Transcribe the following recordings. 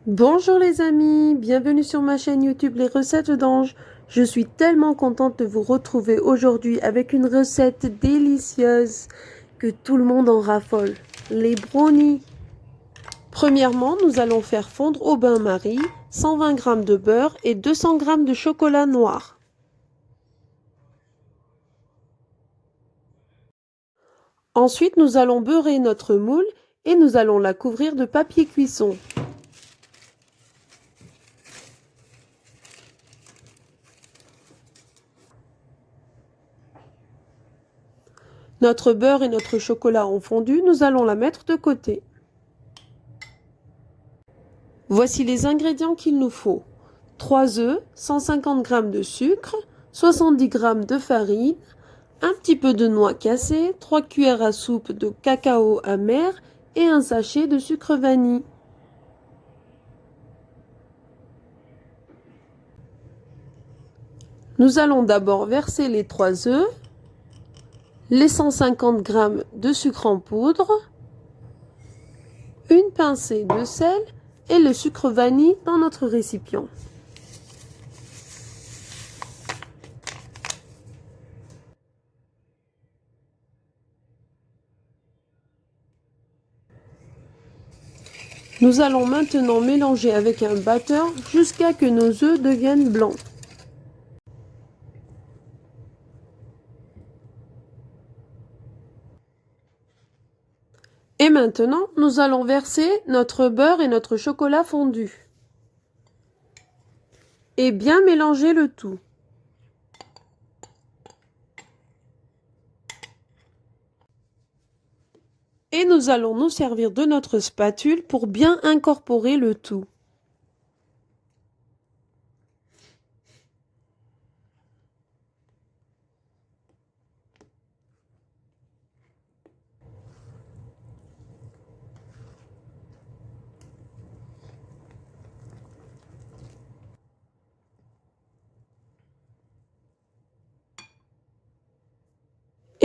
Bonjour les amis, bienvenue sur ma chaîne YouTube Les Recettes d'Ange. Je suis tellement contente de vous retrouver aujourd'hui avec une recette délicieuse que tout le monde en raffole, les brownies. Premièrement, nous allons faire fondre au bain-marie 120 g de beurre et 200 g de chocolat noir. Ensuite, nous allons beurrer notre moule et nous allons la couvrir de papier cuisson. Notre beurre et notre chocolat ont fondu, nous allons la mettre de côté. Voici les ingrédients qu'il nous faut. 3 œufs, 150 g de sucre, 70 g de farine, un petit peu de noix cassée, 3 cuillères à soupe de cacao amer et un sachet de sucre vanille. Nous allons d'abord verser les 3 œufs, les 150 g de sucre en poudre, une pincée de sel et le sucre vanille dans notre récipient. Nous allons maintenant mélanger avec un batteur jusqu'à ce que nos œufs deviennent blancs. Et maintenant, nous allons verser notre beurre et notre chocolat fondu. Et bien mélanger le tout. Et nous allons nous servir de notre spatule pour bien incorporer le tout.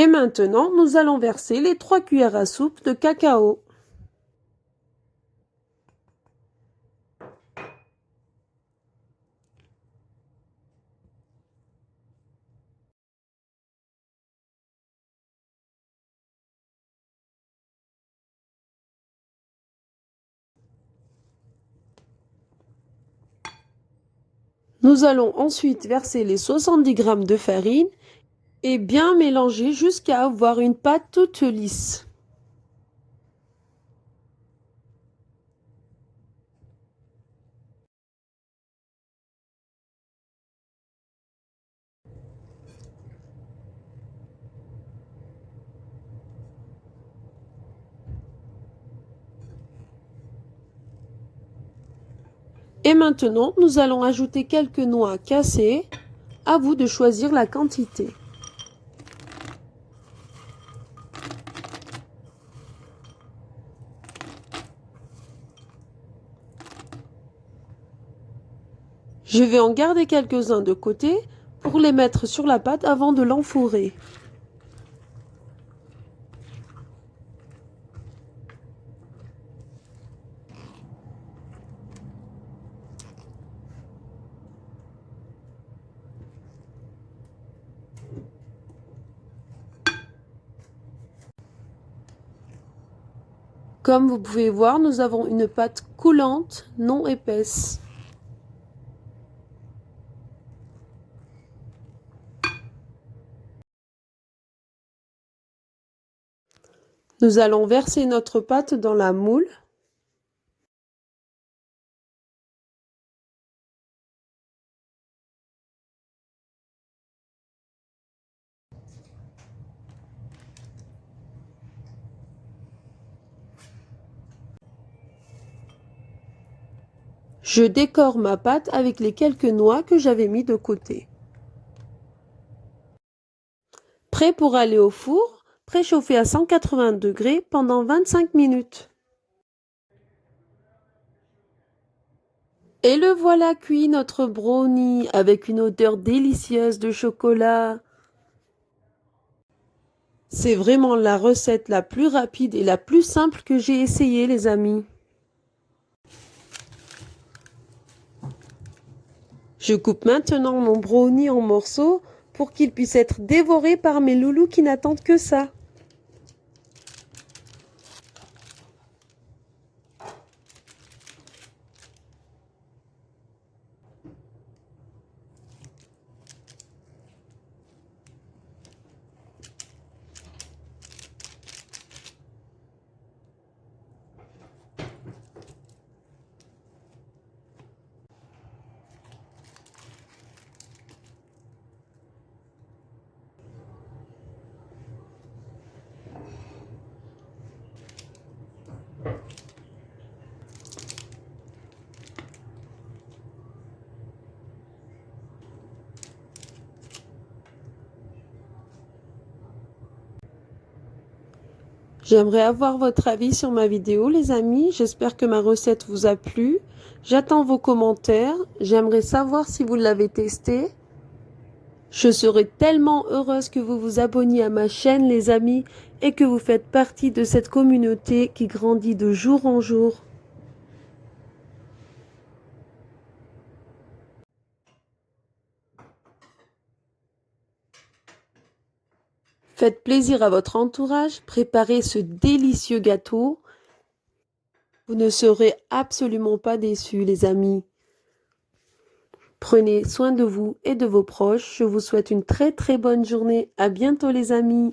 Et maintenant, nous allons verser les 3 cuillères à soupe de cacao. Nous allons ensuite verser les 70 g de farine et bien mélanger jusqu'à avoir une pâte toute lisse. Et maintenant, nous allons ajouter quelques noix cassées. À vous de choisir la quantité. Je vais en garder quelques-uns de côté pour les mettre sur la pâte avant de l'enfourrer. Comme vous pouvez voir, nous avons une pâte coulante, non épaisse. Nous allons verser notre pâte dans la moule. Je décore ma pâte avec les quelques noix que j'avais mis de côté. Prêt pour aller au four, préchauffé à 180 degrés pendant 25 minutes. Et le voilà cuit, notre brownie, avec une odeur délicieuse de chocolat. C'est vraiment la recette la plus rapide et la plus simple que j'ai essayée, les amis. Je coupe maintenant mon brownie en morceaux pour qu'il puisse être dévoré par mes loulous qui n'attendent que ça. J'aimerais avoir votre avis sur ma vidéo, les amis. J'espère que ma recette vous a plu. J'attends vos commentaires. J'aimerais savoir si vous l'avez testé. Je serai tellement heureuse que vous vous abonniez à ma chaîne, les amis, et que vous faites partie de cette communauté qui grandit de jour en jour. Faites plaisir à votre entourage, préparez ce délicieux gâteau. Vous ne serez absolument pas déçus, les amis. Prenez soin de vous et de vos proches. Je vous souhaite une très très bonne journée. À bientôt, les amis.